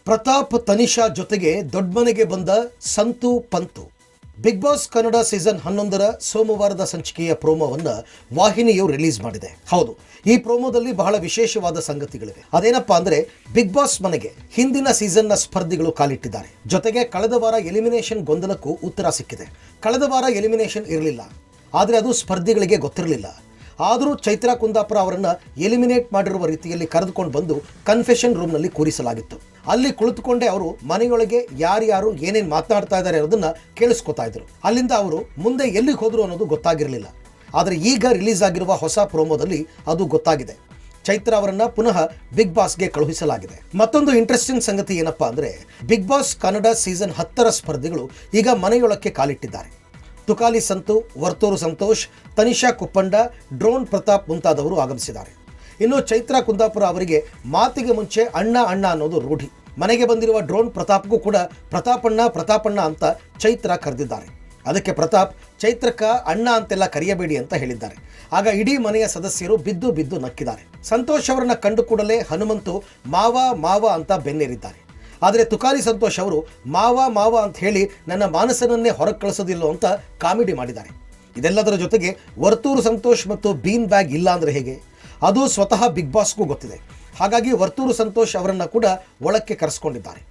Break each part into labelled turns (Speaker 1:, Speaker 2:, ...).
Speaker 1: ಪ್ರತಾಪ್ ತನಿಷಾ ಜೊತೆಗೆ ದೊಡ್ಡಮನೆಗೆ ಬಂದ Santu Pantu. Bigg Boss Kannada season 11ರ ಸೋಮವಾರದ ಸಂಚಿಕೆಯ ಪ್ರೋಮೋವನ್ನು ವಾಹಿನಿಯು ರಿಲೀಸ್ ಮಾಡಿದೆ. ಹೌದು, ಈ ಪ್ರೋಮೋದಲ್ಲಿ ಬಹಳ ವಿಶೇಷವಾದ ಸಂಗತಿಗಳಿವೆ. ಅದೇನಪ್ಪಾ ಅಂದ್ರೆ, ಬಿಗ್ ಬಾಸ್ ಮನೆಗೆ ಹಿಂದಿನ ಸೀಸನ್ನ ಸ್ಪರ್ಧಿಗಳು ಕಾಲಿಟ್ಟಿದ್ದಾರೆ. ಜೊತೆಗೆ ಕಳೆದ ವಾರ ಎಲಿಮಿನೇಷನ್ ಗೊಂದಲಕ್ಕೂ ಉತ್ತರ ಸಿಕ್ಕಿದೆ. ಕಳೆದ ವಾರ ಎಲಿಮಿನೇಷನ್ ಇರಲಿಲ್ಲ, ಆದರೆ ಅದು ಸ್ಪರ್ಧಿಗಳಿಗೆ ಗೊತ್ತಿರಲಿಲ್ಲ. ಆದರೂ ಚೈತ್ರಾ ಕುಂದಾಪುರ ಅವರನ್ನು ಎಲಿಮಿನೇಟ್ ಮಾಡಿರುವ ರೀತಿಯಲ್ಲಿ ಕರೆದುಕೊಂಡು ಬಂದು ಕನ್ಫೆಷನ್ ರೂಮ್ನಲ್ಲಿ ಕೂರಿಸಲಾಗಿತ್ತು. ಅಲ್ಲಿ ಕುಳಿತುಕೊಂಡೇ ಅವರು ಮನೆಯೊಳಗೆ ಯಾರ್ಯಾರು ಏನೇನು ಮಾತನಾಡ್ತಾ ಇದ್ದಾರೆ ಅನ್ನೋದನ್ನ ಕೇಳಿಸ್ಕೊತಾ ಇದ್ರು. ಅಲ್ಲಿಂದ ಅವರು ಮುಂದೆ ಎಲ್ಲಿಗೆ ಹೋದ್ರು ಅನ್ನೋದು ಗೊತ್ತಾಗಿರಲಿಲ್ಲ. ಆದರೆ ಈಗ ರಿಲೀಸ್ ಆಗಿರುವ ಹೊಸ ಪ್ರೋಮೋದಲ್ಲಿ ಅದು ಗೊತ್ತಾಗಿದೆ. ಚೈತ್ರಾ ಅವರನ್ನ ಪುನಃ ಬಿಗ್ ಬಾಸ್ಗೆ ಕಳುಹಿಸಲಾಗಿದೆ. ಮತ್ತೊಂದು ಇಂಟ್ರೆಸ್ಟಿಂಗ್ ಸಂಗತಿ ಏನಪ್ಪಾ ಅಂದ್ರೆ, ಬಿಗ್ ಬಾಸ್ ಕನ್ನಡ ಸೀಸನ್ 10ರ ಸ್ಪರ್ಧಿಗಳು ಈಗ ಮನೆಯೊಳಕ್ಕೆ ಕಾಲಿಟ್ಟಿದ್ದಾರೆ. ತುಕಾಲಿ ಸಂತು, ವರ್ತೂರು ಸಂತೋಷ್, ತನಿಷಾ ಕುಪ್ಪಂಡ, ಡ್ರೋನ್ ಪ್ರತಾಪ್ ಮುಂತಾದವರು ಆಗಮಿಸಿದ್ದಾರೆ. ಇನ್ನು ಚೈತ್ರಾ ಕುಂದಾಪುರ ಅವರಿಗೆ ಮಾತಿಗೆ ಮುಂಚೆ ಅಣ್ಣ ಅಣ್ಣ ಅನ್ನೋದು ರೂಢಿ. ಮನೆಗೆ ಬಂದಿರುವ ಡ್ರೋನ್ ಪ್ರತಾಪ್ಗೂ ಕೂಡ ಪ್ರತಾಪಣ್ಣ ಅಂತ ಚೈತ್ರಾ ಕರೆದಿದ್ದಾರೆ. ಅದಕ್ಕೆ ಪ್ರತಾಪ್ ಚೈತ್ರಕ್ಕ ಅಣ್ಣ ಅಂತೆಲ್ಲ ಕರೆಯಬೇಡಿ ಅಂತ ಹೇಳಿದ್ದಾರೆ. ಆಗ ಇಡೀ ಮನೆಯ ಸದಸ್ಯರು ಬಿದ್ದು ಬಿದ್ದು ನಕ್ಕಿದ್ದಾರೆ. ಸಂತೋಷ್ ಅವರನ್ನ ಕಂಡು ಕೂಡಲೇ ಹನುಮಂತು ಮಾವ ಅಂತ ಬೆನ್ನೇರಿದ್ದಾರೆ. ಆದರೆ ತುಕಾಲಿ ಸಂತೋಷ್ ಅವರು ಮಾವ ಅಂತ ಹೇಳಿ ನನ್ನ ಮಾನಸನನ್ನೇ ಹೊರಗೆ ಕಳಿಸೋದಿಲ್ಲೋ ಅಂತ ಕಾಮಿಡಿ ಮಾಡಿದ್ದಾರೆ. ಇದೆಲ್ಲದರ ಜೊತೆಗೆ ವರ್ತೂರು ಸಂತೋಷ್ ಮತ್ತು ಬೀನ್ ಬ್ಯಾಗ್ ಇಲ್ಲ ಅಂದರೆ ಹೇಗೆ, ಅದು ಸ್ವತಃ ಬಿಗ್ ಬಾಸ್ಗೂ ಗೊತ್ತಿದೆ. ಹಾಗಾಗಿ ವರ್ತೂರು ಸಂತೋಷ್ ಅವರನ್ನು ಕೂಡ ಒಳಕ್ಕೆ ಕರೆಸ್ಕೊಂಡಿದ್ದಾರೆ.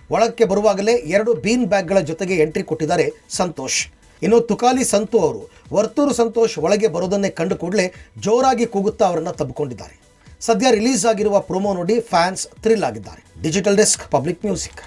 Speaker 1: ಒಳಕ್ಕೆ ಬರುವಾಗಲೇ 2 ಬೀನ್ ಬ್ಯಾಗ್ಗಳ ಜೊತೆಗೆ ಎಂಟ್ರಿ ಕೊಟ್ಟಿದ್ದಾರೆ ಸಂತೋಷ್. ಇನ್ನು ತುಕಾಲಿ ಸಂತು ಅವರು ವರ್ತೂರು ಸಂತೋಷ್ ಒಳಗೆ ಬರೋದನ್ನೇ ಕಂಡು ಕೂಡಲೇ ಜೋರಾಗಿ ಕೂಗುತ್ತಾ ಅವರನ್ನು ತಬ್ಬಿಕೊಂಡಿದ್ದಾರೆ. ಸದ್ಯ ರಿಲೀಸ್ ಆಗಿರುವ ಪ್ರೋಮೋ ನೋಡಿ ಫ್ಯಾನ್ಸ್ ಥ್ರಿಲ್ ಆಗಿದ್ದಾರೆ. Digital desk, public music.